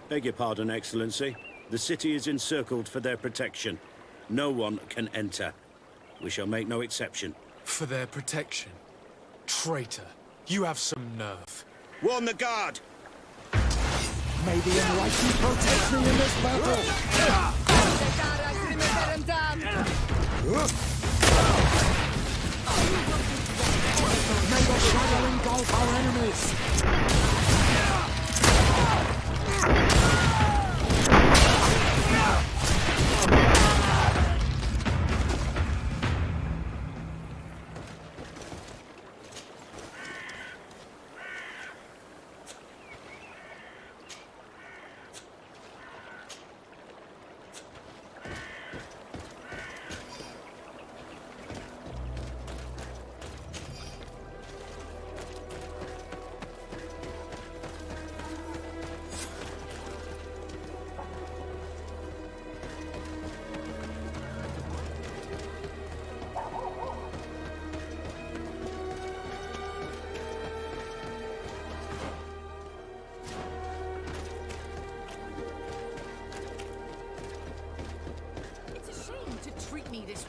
Beg your pardon, Excellency. The city is encircled for their protection. No one can enter. We shall make no exception. For their protection? Traitor, you have some nerve. Warn the guard! May the Enlightened protect me in this battle! May the shadow engulf our enemies!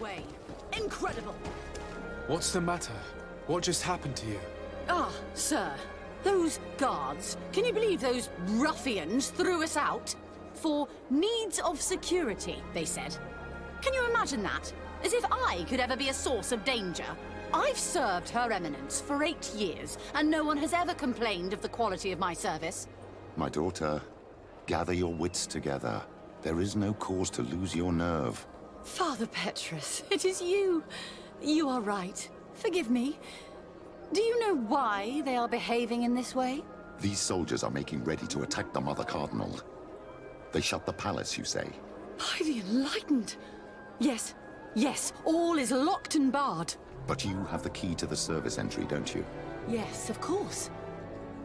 Way. Incredible! What's the matter? What just happened to you? Ah, sir. Those guards, can you believe those ruffians threw us out? For needs of security, they said. Can you imagine that? As if I could ever be a source of danger. I've served Her Eminence for 8 years, and no one has ever complained of the quality of my service. My daughter, gather your wits together. There is no cause to lose your nerve. Father Petrus, it is you. You are right. Forgive me. Do you know why they are behaving in this way? These soldiers are making ready to attack the Mother Cardinal. They shut the palace, you say? By the Enlightened. Yes, yes, all is locked and barred. But you have the key to the service entry, don't you? Yes, of course.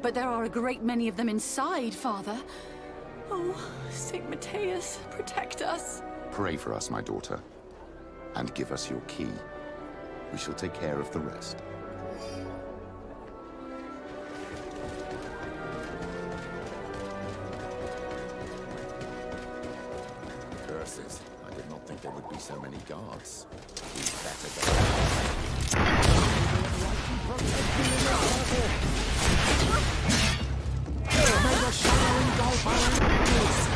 But there are a great many of them inside, Father. Oh, St. Matthias, protect us. Pray for us, my daughter, and give us your key. We shall take care of the rest. Curses. I did not think there would be so many guards. We better go. May the shadow engulf our enemies!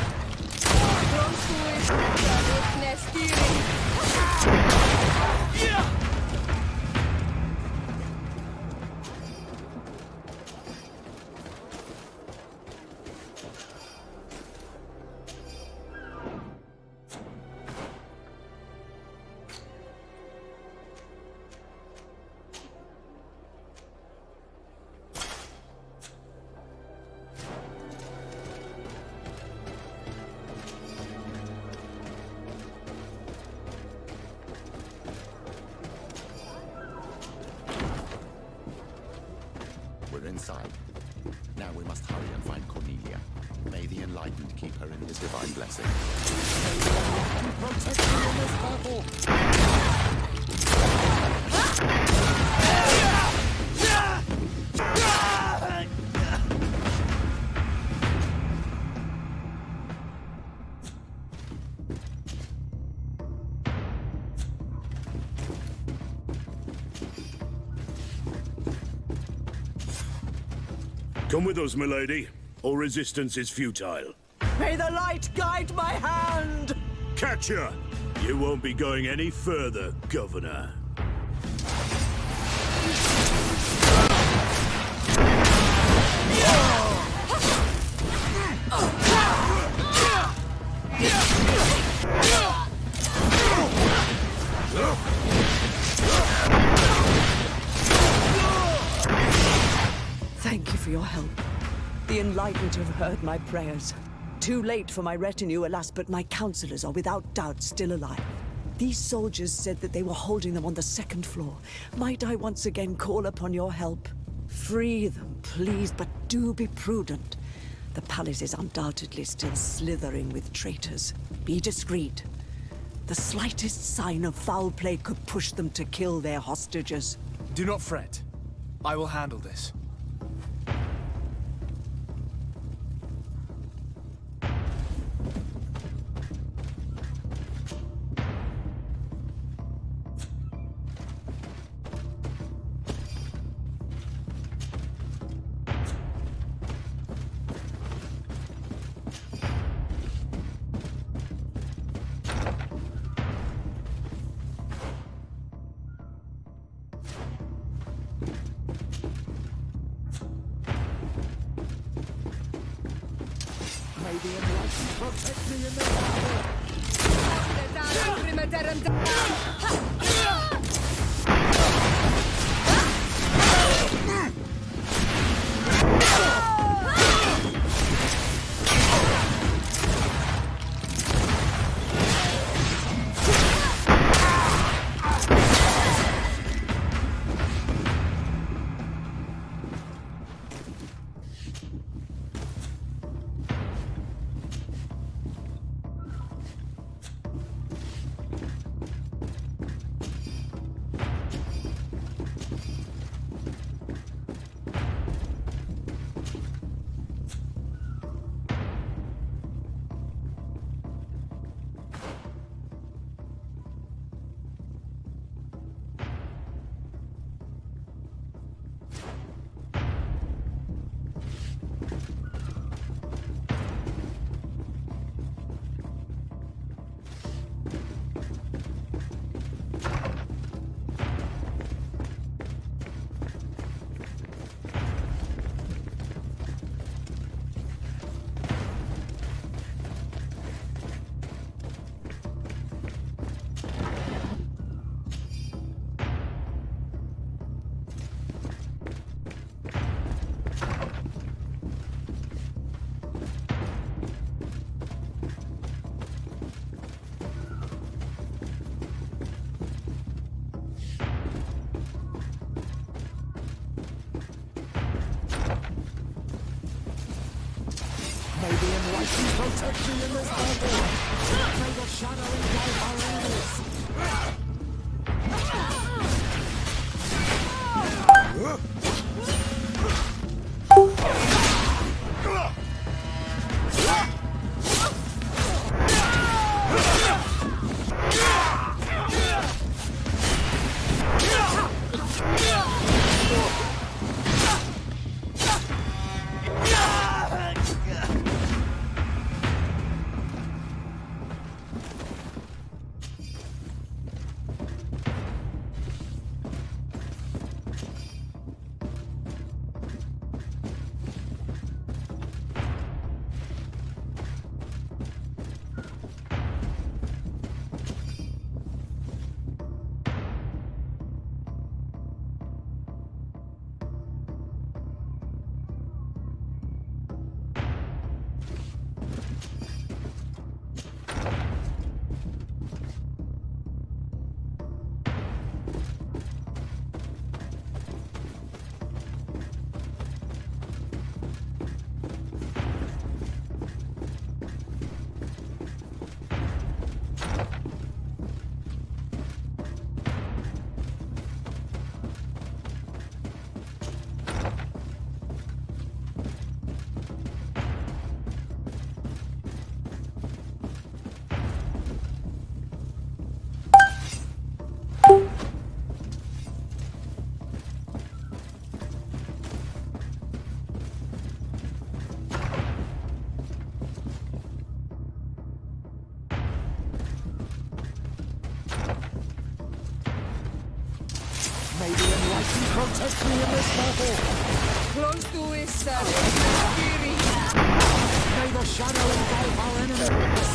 Inside. Now we must hurry and find Cornelia. May the Enlightened keep her in his divine blessing. May the Enlightened protect you in this battle! Come with us, milady. All resistance is futile. May the light guide my hand! Catch her! You won't be going any further, Governor. Thank you for your help. The Enlightened have heard my prayers. Too late for my retinue, alas, but my counselors are without doubt still alive. These soldiers said that they were holding them on the second floor. Might I once again call upon your help? Free them, please, but do be prudent. The palace is undoubtedly still slithering with traitors. Be discreet. The slightest sign of foul play could push them to kill their hostages. Do not fret. I will handle this. protect me in this battle! May the enlightened protect me in this battle! May the shadow engulf our enemies! May the enlightened protect me in this battle! Close to his cell. May the shadow engulf our enemies!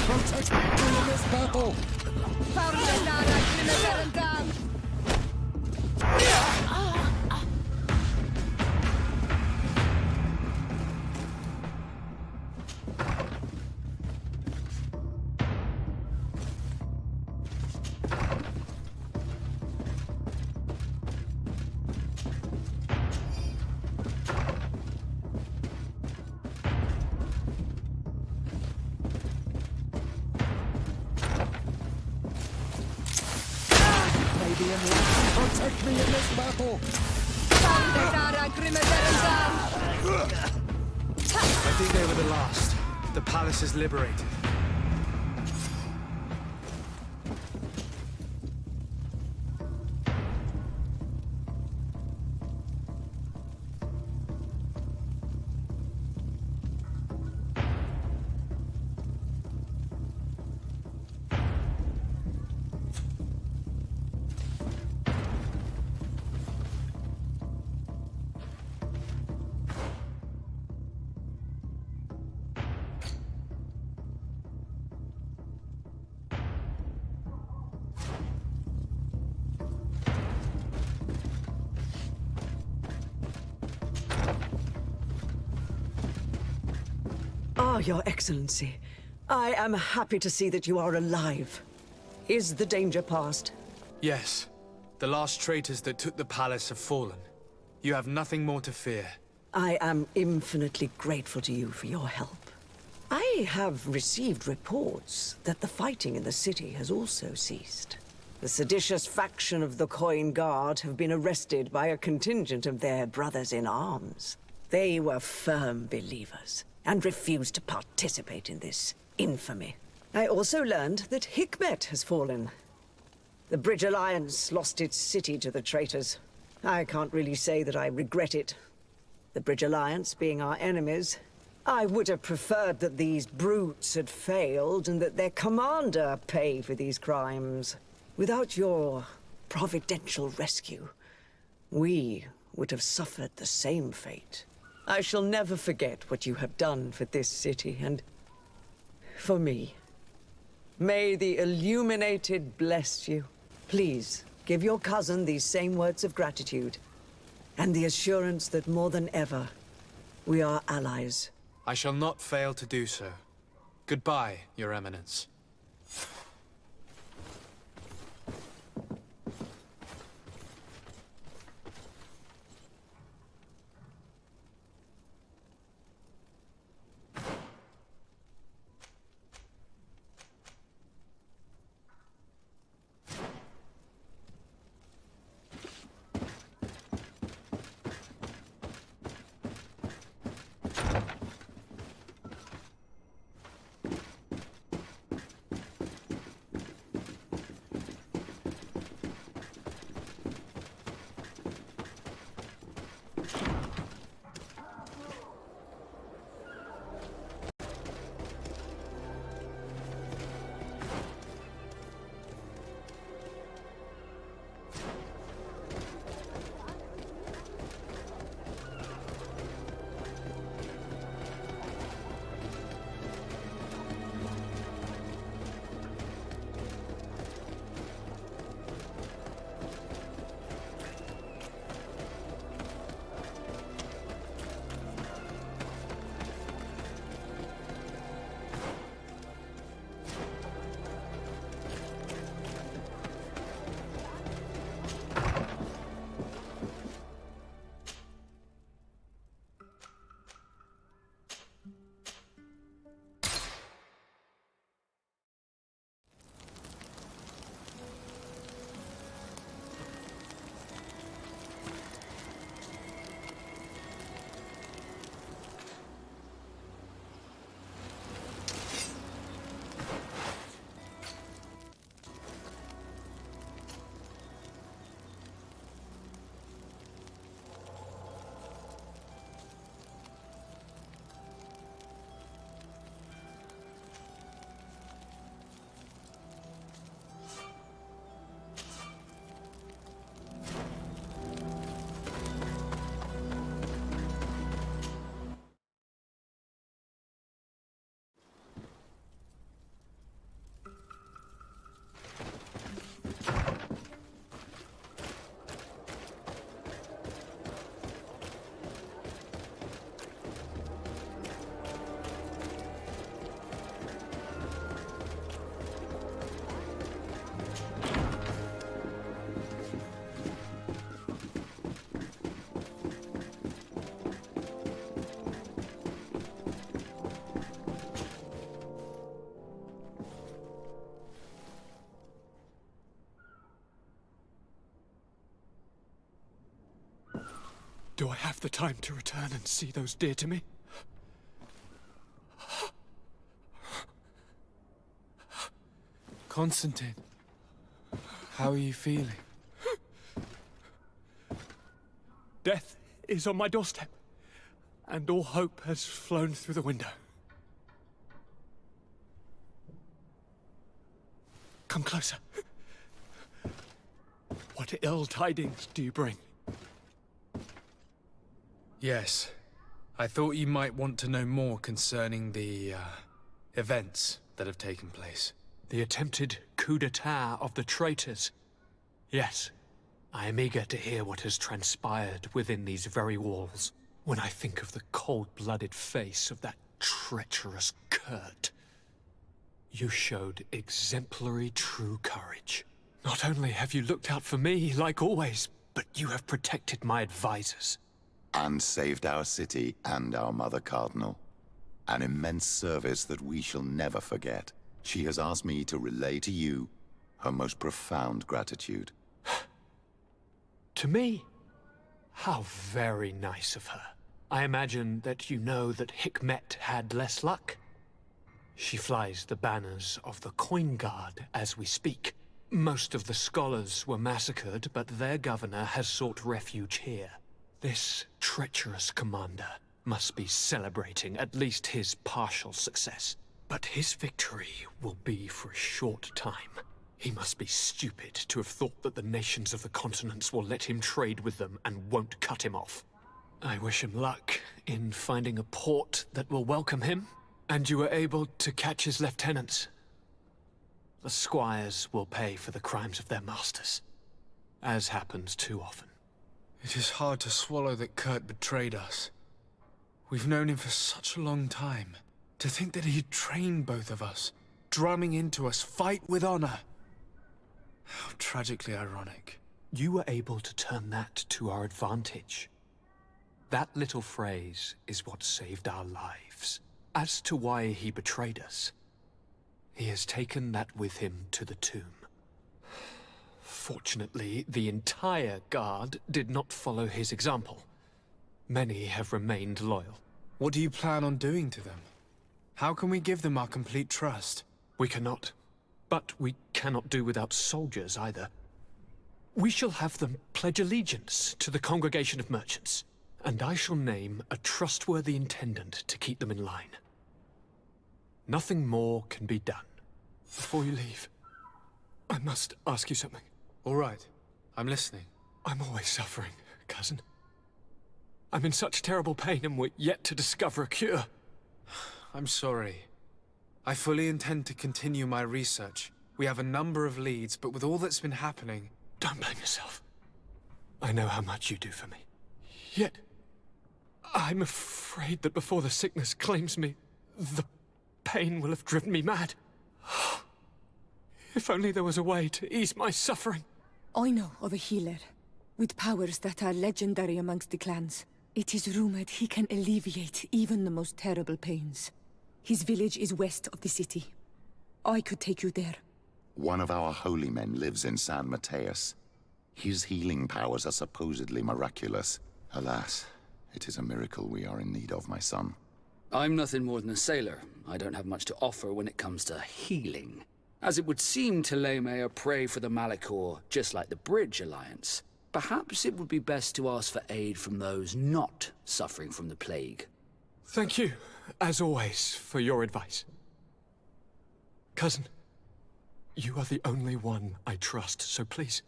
Protect me in this battle! the enlightened protect me in this battle! I think they were the last. The palace is liberated. Ah, Your Excellency. I am happy to see that you are alive. Is the danger past? Yes. The last traitors that took the palace have fallen. You have nothing more to fear. I am infinitely grateful to you for your help. I have received reports that the fighting in the city has also ceased. The seditious faction of the Coin Guard have been arrested by a contingent of their brothers in arms. They were firm believers and refused to participate in this infamy. I also learned that Hikmet has fallen. The Bridge Alliance lost its city to the traitors. I can't really say that I regret it. The Bridge Alliance being our enemies, I would have preferred that these brutes had failed and that their commander pay for these crimes. Without your providential rescue, we would have suffered the same fate. I shall never forget what you have done for this city and for me. May the Illuminated bless you. Please, give your cousin these same words of gratitude and the assurance that more than ever, we are allies. I shall not fail to do so. Goodbye, Your Eminence. Do I have the time to return and see those dear to me? Constantine, how are you feeling? Death is on my doorstep, and all hope has flown through the window. Come closer. What ill tidings do you bring? Yes. I thought you might want to know more concerning the, events that have taken place. The attempted coup d'etat of the traitors. Yes, I am eager to hear what has transpired within these very walls. When I think of the cold-blooded face of that treacherous Kurt. You showed exemplary true courage. Not only have you looked out for me, like always, but you have protected my advisors. And saved our city and our Mother Cardinal. An immense service that we shall never forget. She has asked me to relay to you her most profound gratitude. To me? How very nice of her. I imagine that you know that Hikmet had less luck. She flies the banners of the Coin Guard as we speak. Most of the scholars were massacred, but their governor has sought refuge here. This treacherous commander must be celebrating at least his partial success. But his victory will be for a short time. He must be stupid to have thought that the nations of the continents will let him trade with them and won't cut him off. I wish him luck in finding a port that will welcome him, and you were able to catch his lieutenants. The squires will pay for the crimes of their masters, as happens too often. It is hard to swallow that Kurt betrayed us. We've known him for such a long time. To think that he'd trained both of us, drumming into us, fight with honor. How tragically ironic. You were able to turn that to our advantage. That little phrase is what saved our lives. As to why he betrayed us, he has taken that with him to the tomb. Fortunately, the entire guard did not follow his example. Many have remained loyal. What do you plan on doing to them? How can we give them our complete trust? We cannot. But we cannot do without soldiers either. We shall have them pledge allegiance to the Congregation of Merchants, and I shall name a trustworthy intendant to keep them in line. Nothing more can be done. Before you leave, I must ask you something. All right. I'm listening. I'm always suffering, cousin. I'm in such terrible pain and we're yet to discover a cure. I'm sorry. I fully intend to continue my research. We have a number of leads, but with all that's been happening... Don't blame yourself. I know how much you do for me. Yet, I'm afraid that before the sickness claims me, the pain will have driven me mad. If only there was a way to ease my suffering. I know of a healer, with powers that are legendary amongst the clans. It is rumored he can alleviate even the most terrible pains. His village is west of the city. I could take you there. One of our holy men lives in San Mateus. His healing powers are supposedly miraculous. Alas, it is a miracle we are in need of, my son. I'm nothing more than a sailor. I don't have much to offer when it comes to healing. As it would seem Teleme are prey for the Malachor, just like the Bridge Alliance. Perhaps it would be best to ask for aid from those not suffering from the plague. Thank you, as always, for your advice. Cousin, you are the only one I trust, so please,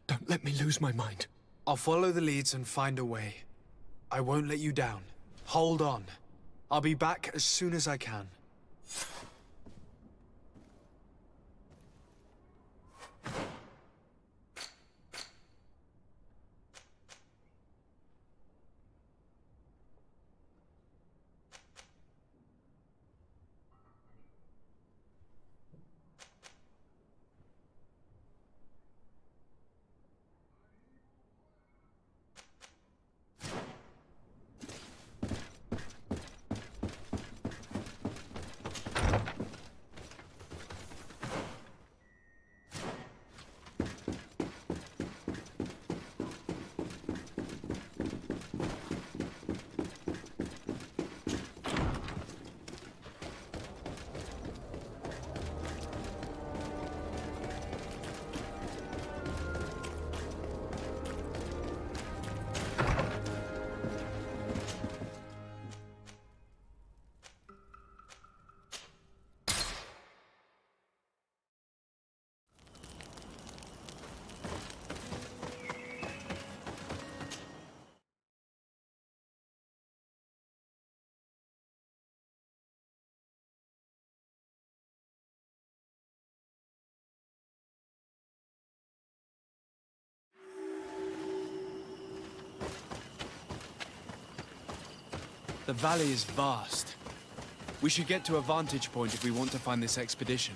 don't let me lose my mind. I'll follow the leads and find a way. I won't let you down. Hold on. I'll be back as soon as I can. The valley is vast. We should get to a vantage point if we want to find this expedition.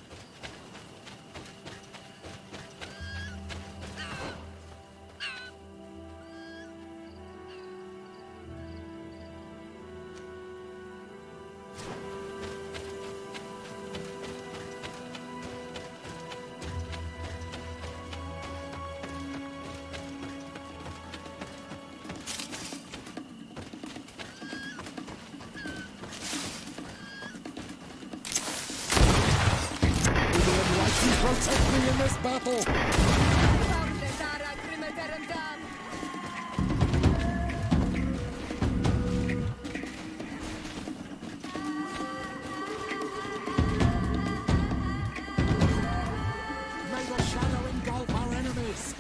Protect me in this battle! May the shadow engulf our enemies!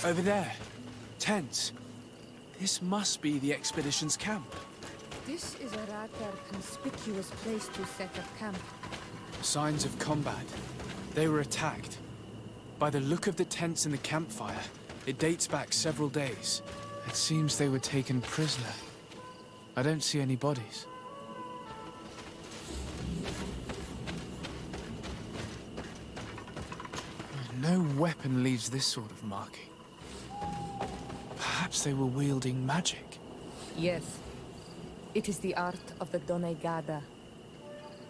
Over there. Tents. This must be the expedition's camp. This is a rather conspicuous place to set up camp. Signs of combat. They were attacked. By the look of the tents and the campfire, it dates back several days. It seems they were taken prisoner. I don't see any bodies. No weapon leaves this sort of marking. Perhaps they were wielding magic. Yes. It is the art of the Donegada.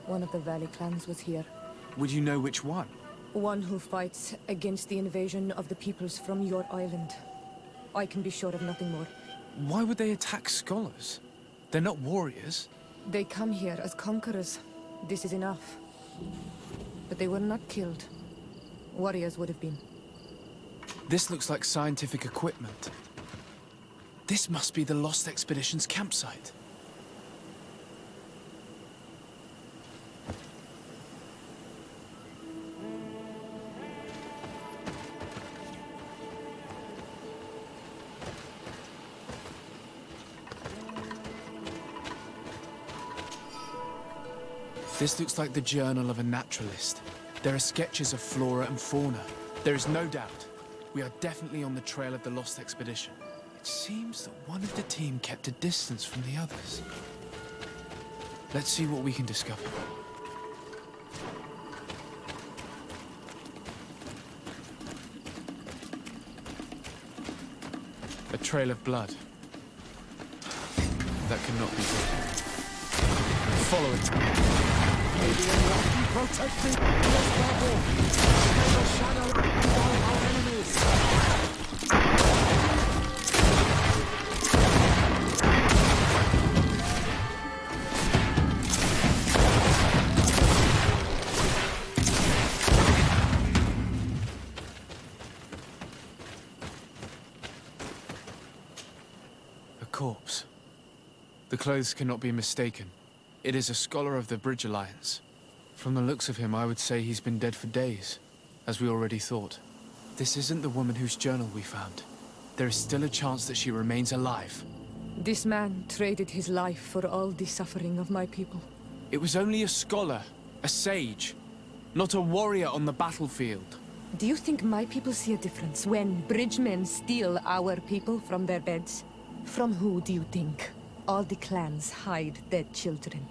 One of the Valley clans was here. Would you know which one? One who fights against the invasion of the peoples from your island. I can be sure of nothing more. Why would they attack scholars? They're not warriors. They come here as conquerors. This is enough. But they were not killed. Warriors would have been. This looks like scientific equipment. This must be the Lost Expedition's campsite. This looks like the journal of a naturalist. There are sketches of flora and fauna. There is no doubt. We are definitely on the trail of the lost expedition. It seems that one of the team kept a distance from the others. Let's see what we can discover. A trail of blood. That cannot be good. Follow it. May the Enlightened protect me, yes, Bravo! May the shadow engulf our enemies! A corpse. The clothes cannot be mistaken. It is a scholar of the Bridge Alliance. From the looks of him, I would say he's been dead for days, as we already thought. This isn't the woman whose journal we found. There is still a chance that she remains alive. This man traded his life for all the suffering of my people. It was only a scholar, a sage, not a warrior on the battlefield. Do you think my people see a difference when bridgemen steal our people from their beds? From who do you think all the clans hide their children?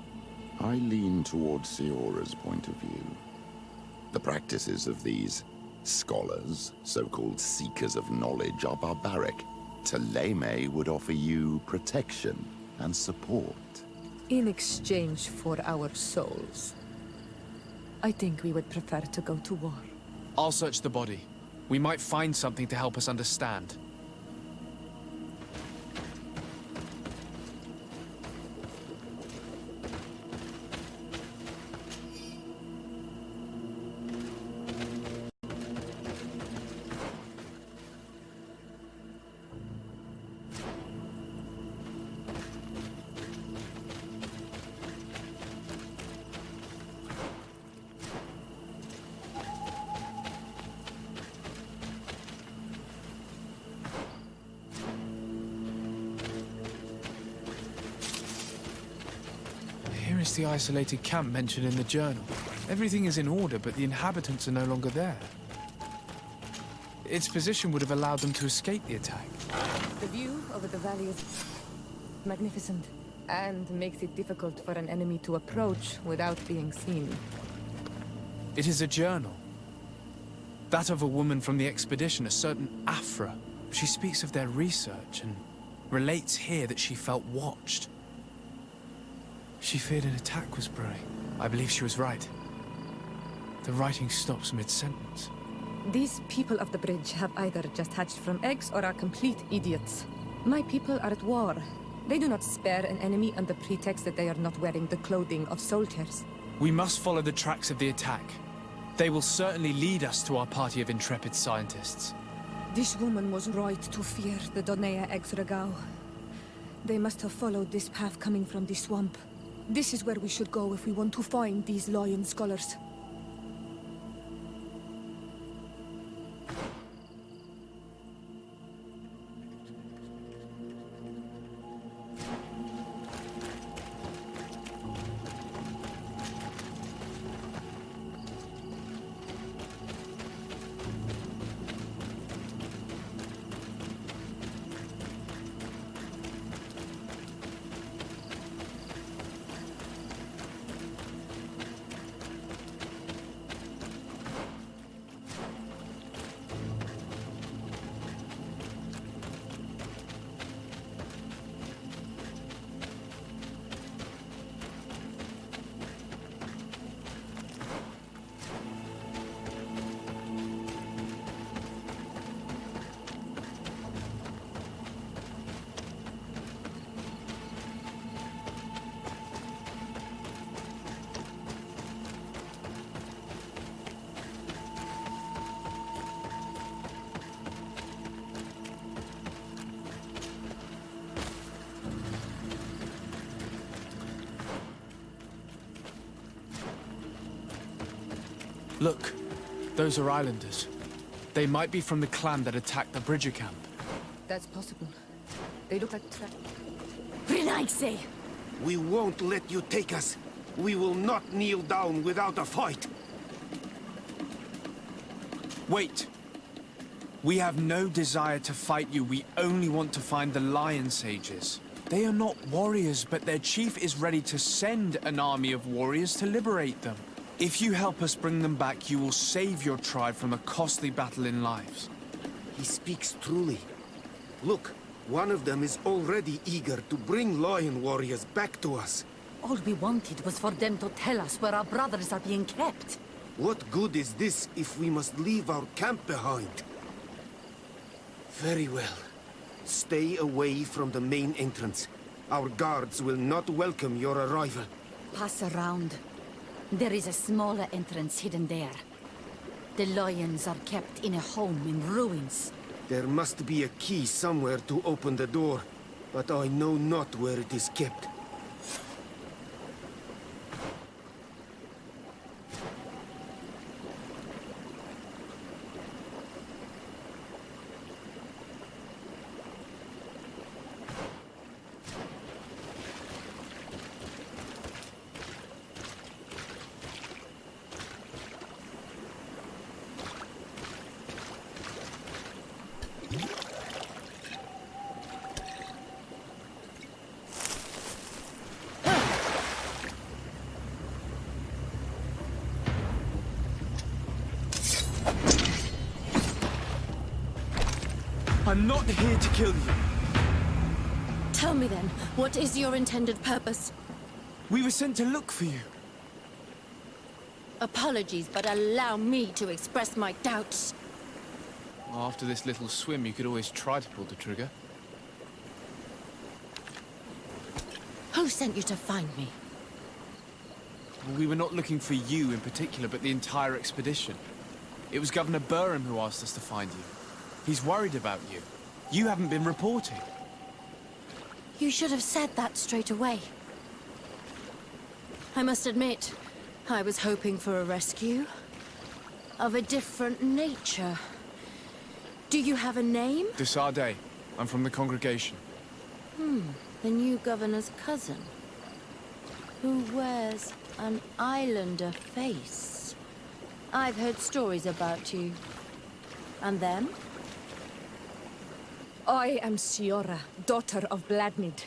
I lean towards Siora's point of view. The practices of these scholars, so-called seekers of knowledge, are barbaric. Taleme would offer you protection and support. In exchange for our souls. I think we would prefer to go to war. I'll search the body. We might find something to help us understand. Here is the isolated camp mentioned in the journal. Everything is in order, but the inhabitants are no longer there. Its position would have allowed them to escape the attack. The view over the valley is magnificent, and makes it difficult for an enemy to approach without being seen. It is a journal. That of a woman from the expedition, a certain Afra. She speaks of their research and relates here that she felt watched. She feared an attack was brewing. I believe she was right. The writing stops mid-sentence. These people of the bridge have either just hatched from eggs or are complete idiots. My people are at war. They do not spare an enemy under pretext that they are not wearing the clothing of soldiers. We must follow the tracks of the attack. They will certainly lead us to our party of intrepid scientists. This woman was right to fear the Donea Exregao. They must have followed this path coming from the swamp. This is where we should go if we want to find these lion scholars. Look, those are islanders. They might be from the clan that attacked the Bridger camp. That's possible. They look like Relaxe! We won't let you take us. We will not kneel down without a fight. Wait. We have no desire to fight you. We only want to find the Lion Sages. They are not warriors, but their chief is ready to send an army of warriors to liberate them. If you help us bring them back, you will save your tribe from a costly battle in lives. He speaks truly. Look, one of them is already eager to bring lion warriors back to us. All we wanted was for them to tell us where our brothers are being kept. What good is this if we must leave our camp behind? Very well. Stay away from the main entrance. Our guards will not welcome your arrival. Pass around. There is a smaller entrance hidden there. The lions are kept in a home in ruins. There must be a key somewhere to open the door, but I know not where it is kept. I'm not here to kill you. Tell me then, what is your intended purpose? We were sent to look for you. Apologies, but allow me to express my doubts. After this little swim, you could always try to pull the trigger. Who sent you to find me? We were not looking for you in particular, but the entire expedition. It was Governor Burham who asked us to find you. He's worried about you. You haven't been reporting. You should have said that straight away. I must admit, I was hoping for a rescue. Of a different nature. Do you have a name? Desade. I'm from the congregation. The new governor's cousin. Who wears an islander face. I've heard stories about you. And them? I am Siora, daughter of Bladnid.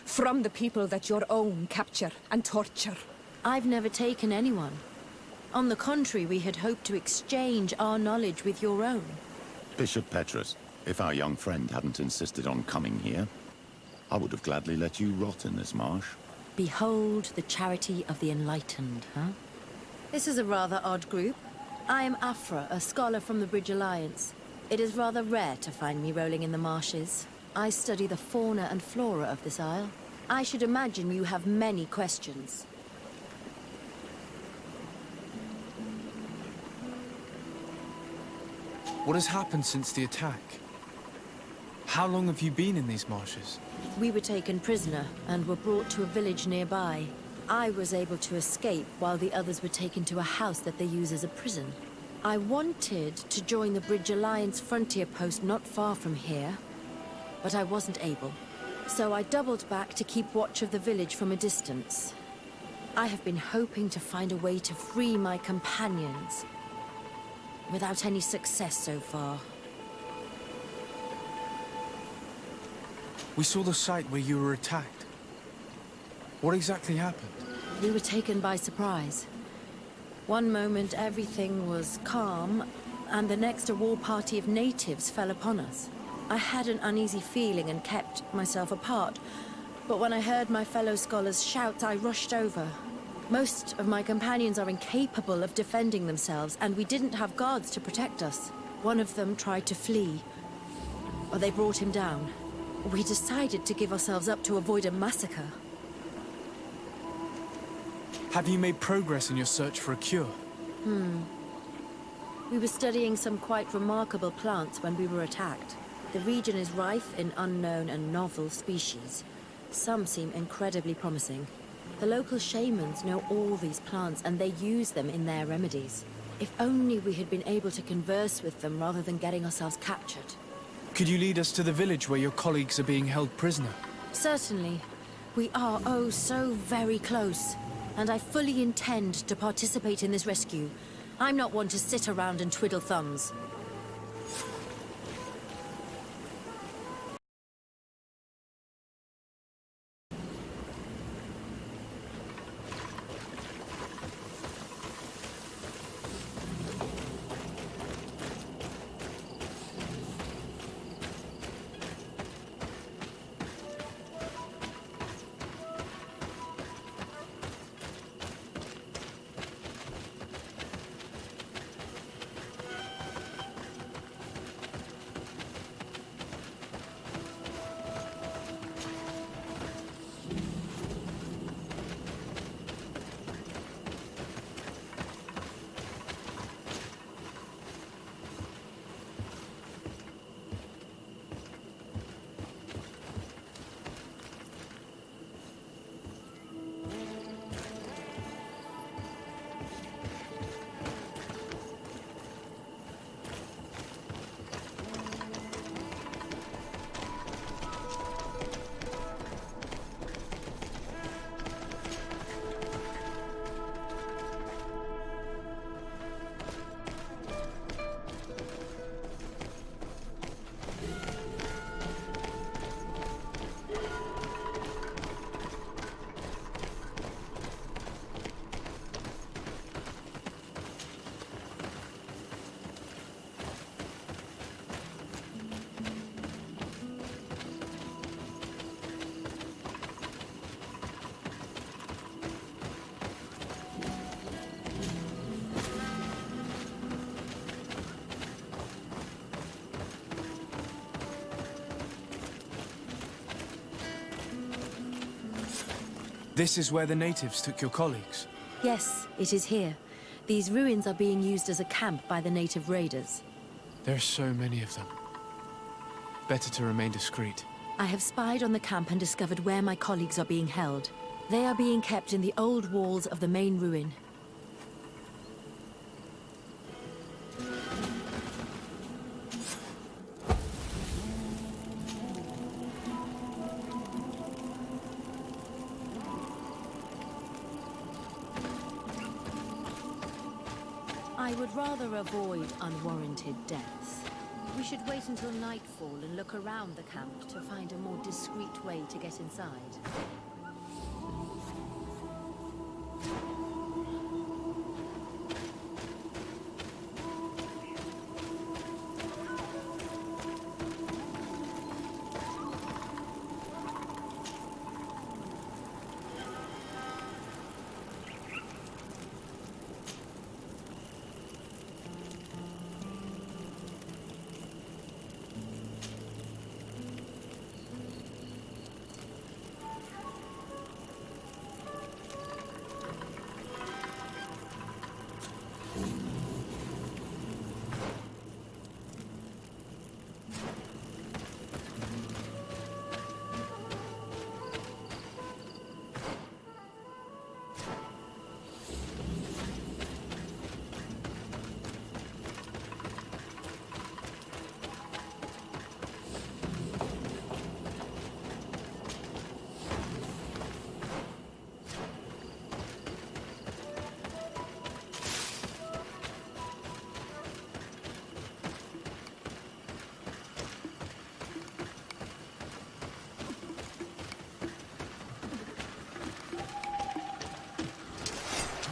From the people that your own capture and torture. I've never taken anyone. On the contrary, we had hoped to exchange our knowledge with your own. Bishop Petrus, if our young friend hadn't insisted on coming here, I would have gladly let you rot in this marsh. Behold the charity of the enlightened, huh? This is a rather odd group. I am Afra, a scholar from the Bridge Alliance. It is rather rare to find me rolling in the marshes. I study the fauna and flora of this isle. I should imagine you have many questions. What has happened since the attack? How long have you been in these marshes? We were taken prisoner and were brought to a village nearby. I was able to escape while the others were taken to a house that they use as a prison. I wanted to join the Bridge Alliance frontier post not far from here, but I wasn't able. So I doubled back to keep watch of the village from a distance. I have been hoping to find a way to free my companions, without any success so far. We saw the site where you were attacked. What exactly happened? We were taken by surprise. One moment everything was calm, and the next a war party of natives fell upon us. I had an uneasy feeling and kept myself apart, but when I heard my fellow scholars' shouts, I rushed over. Most of my companions are incapable of defending themselves, and we didn't have guards to protect us. One of them tried to flee, but they brought him down. We decided to give ourselves up to avoid a massacre. Have you made progress in your search for a cure? We were studying some quite remarkable plants when we were attacked. The region is rife in unknown and novel species. Some seem incredibly promising. The local shamans know all these plants and they use them in their remedies. If only we had been able to converse with them rather than getting ourselves captured. Could you lead us to the village where your colleagues are being held prisoner? Certainly. We are, oh, so very close. and I fully intend to participate in this rescue. I'm not one to sit around and twiddle thumbs. This is where the natives took your colleagues. Yes, it is here. These ruins are being used as a camp by the native raiders. There are so many of them. Better to remain discreet. I have spied on the camp and discovered where my colleagues are being held. They are being kept in the old walls of the main ruin. I would rather avoid unwarranted deaths. We should wait until nightfall and look around the camp to find a more discreet way to get inside.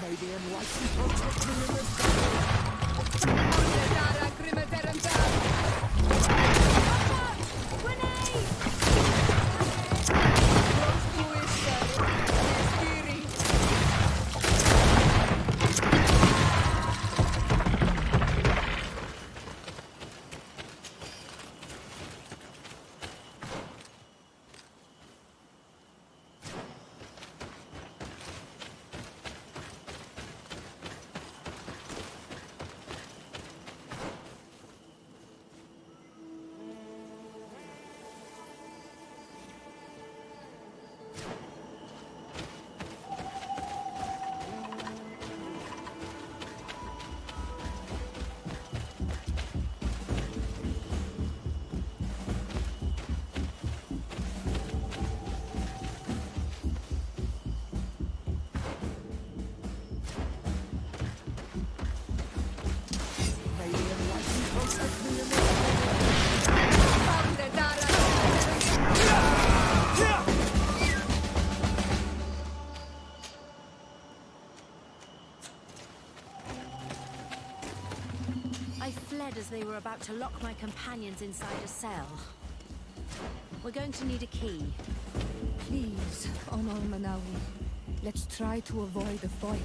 May the enlightened protect me in this battle. Madara, as they were about to lock my companions inside a cell. We're going to need a key. Please, Honor Manawi, let's try to avoid a fight.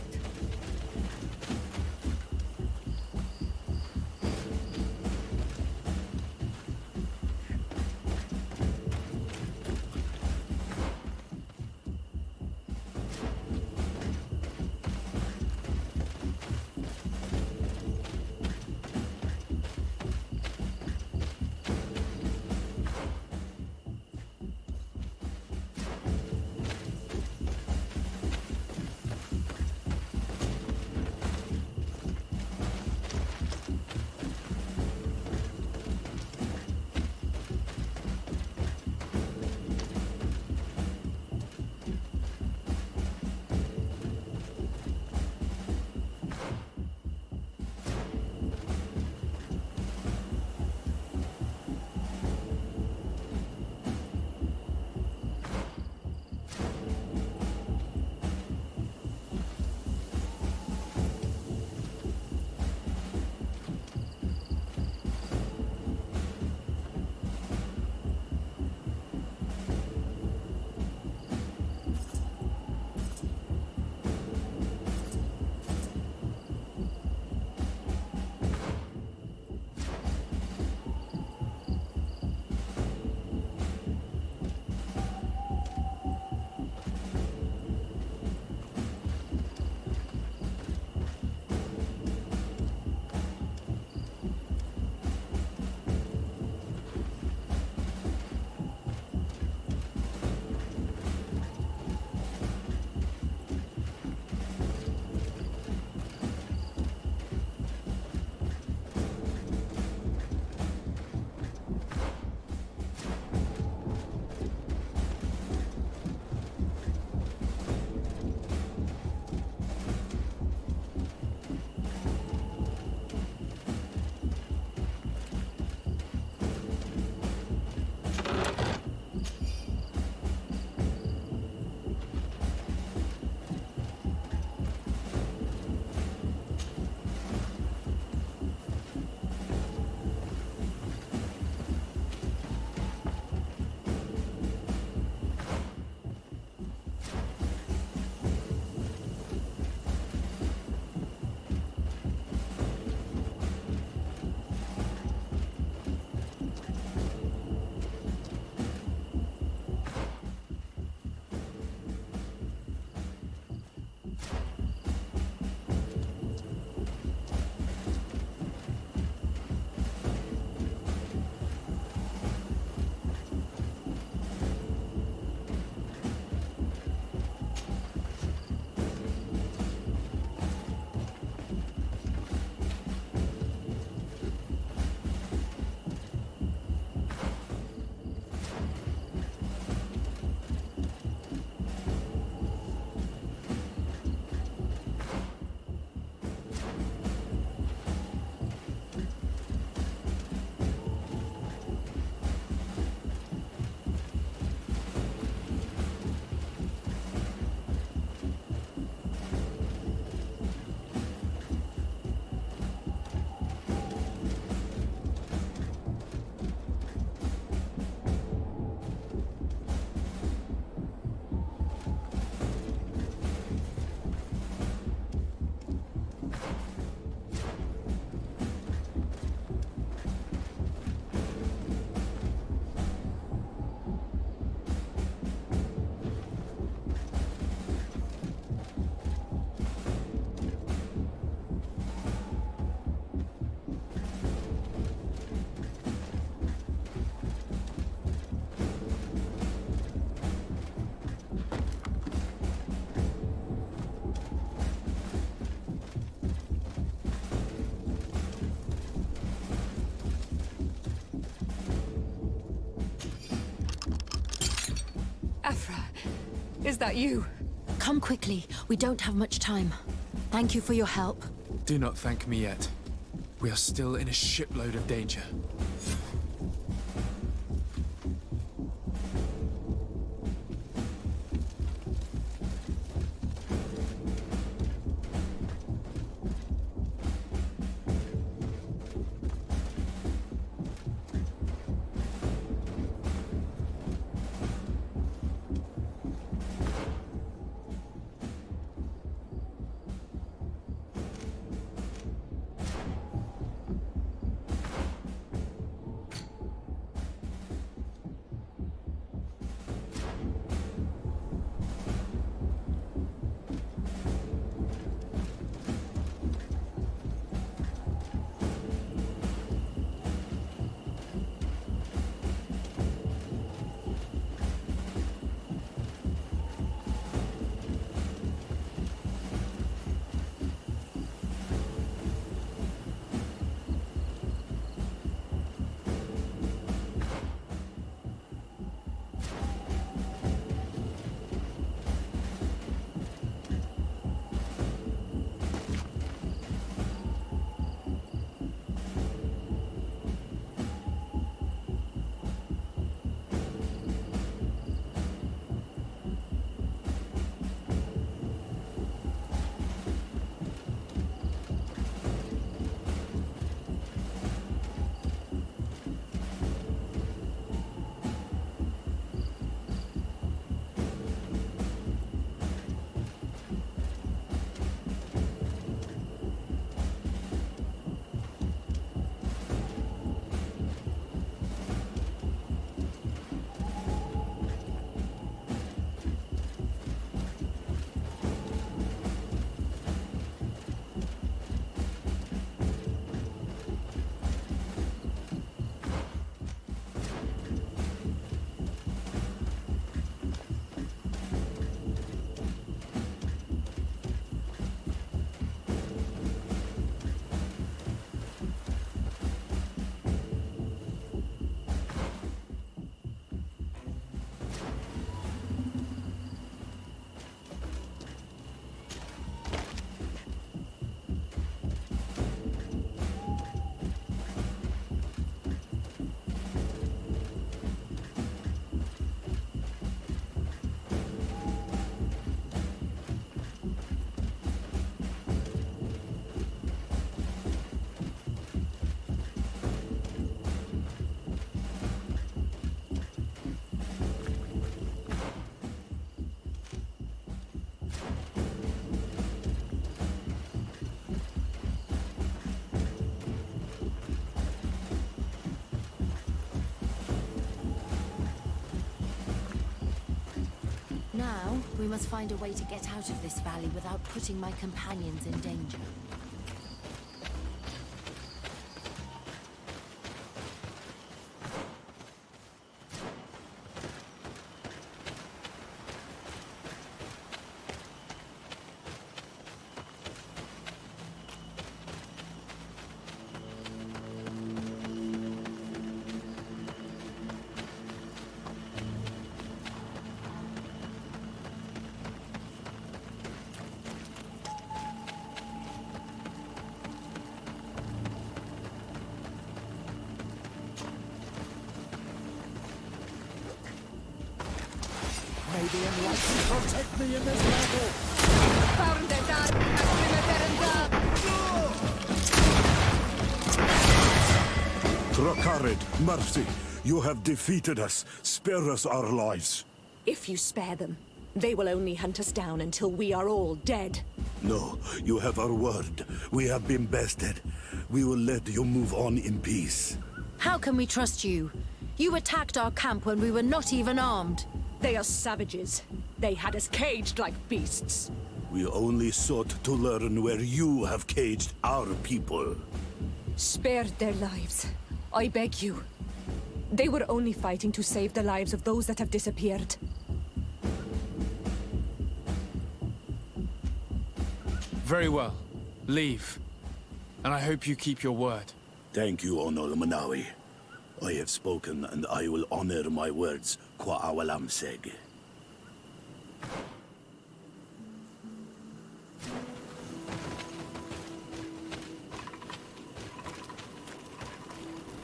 Is that you? Come quickly. We don't have much time. Thank you for your help. Do not thank me yet. We are still in a shipload of danger. now, we must find a way to get out of this valley without putting my companions in danger. May the enlightened protect me in this battle! Drakarid, mercy! You have defeated us. Spare us our lives. If you spare them, they will only hunt us down until we are all dead. No, you have our word. We have been bested. We will let you move on in peace. How can we trust you? You attacked our camp when we were not even armed. They are savages. They had us caged like beasts. We only sought to learn where you have caged our people. Spare their lives. I beg you. They were only fighting to save the lives of those that have disappeared. Very well. Leave. And I hope you keep your word. Thank you, Onol Manawi. I have spoken, and I will honor my words, Kwa awalam seg.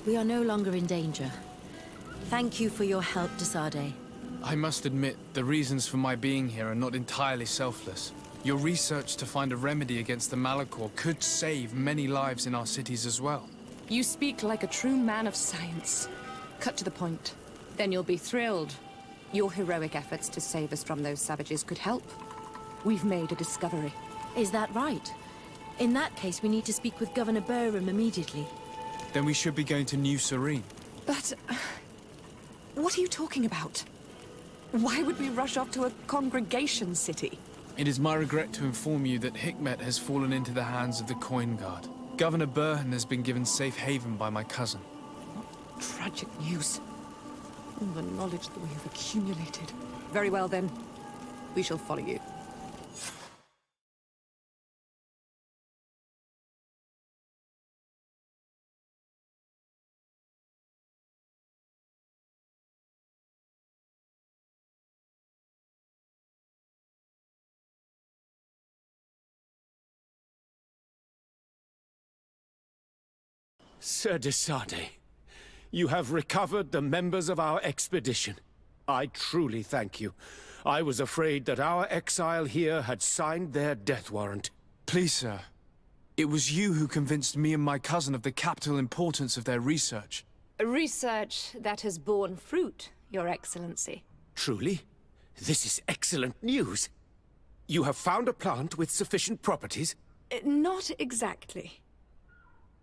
We are no longer in danger. Thank you for your help, Desade. I must admit, the reasons for my being here are not entirely selfless. Your research to find a remedy against the Malachor could save many lives in our cities as well. You speak like a true man of science. Cut to the point. Then you'll be thrilled. Your heroic efforts to save us from those savages could help. We've made a discovery. Is that right? In that case, we need to speak with Governor Burham immediately. Then we should be going to New Serene. But... what are you talking about? Why would we rush off to a congregation city? It is my regret to inform you that Hikmet has fallen into the hands of the Coin Guard. Governor Burhan has been given safe haven by my cousin. Tragic news. All the knowledge that we have accumulated. Very well then. We shall follow you. Sir Desade, you have recovered the members of our expedition. I truly thank you. I was afraid that our exile here had signed their death warrant. Please, sir. It was you who convinced me and my cousin of the capital importance of their research. Research that has borne fruit, Your Excellency. Truly? This is excellent news. You have found a plant with sufficient properties? Not exactly.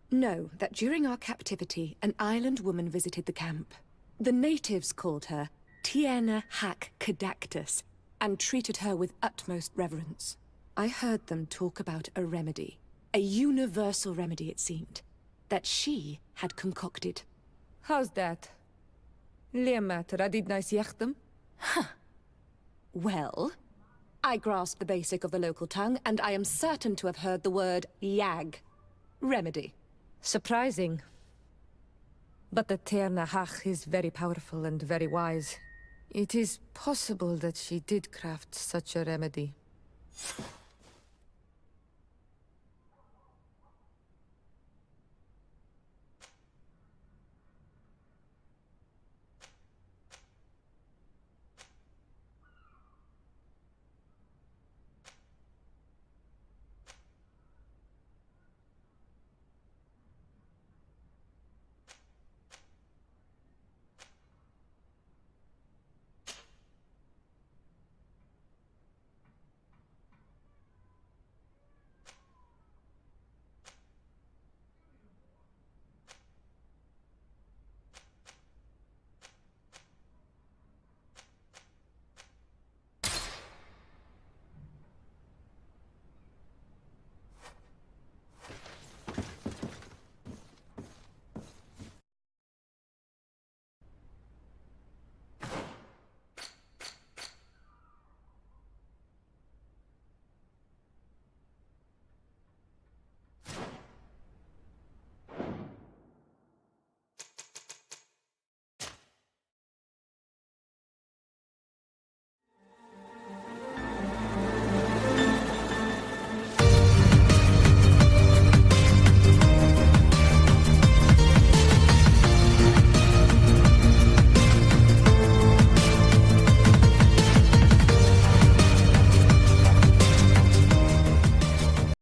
Know that during our captivity, an island woman visited the camp. The natives called her Tiena Hack Cadactus and treated her with utmost reverence. I heard them talk about a remedy, a universal remedy it seemed, that she had concocted. How's that? Huh. Well, I grasp the basic of the local tongue, and I am certain to have heard the word yag. Remedy. Surprising. But the Terna Hach is very powerful and very wise. It is possible that she did craft such a remedy.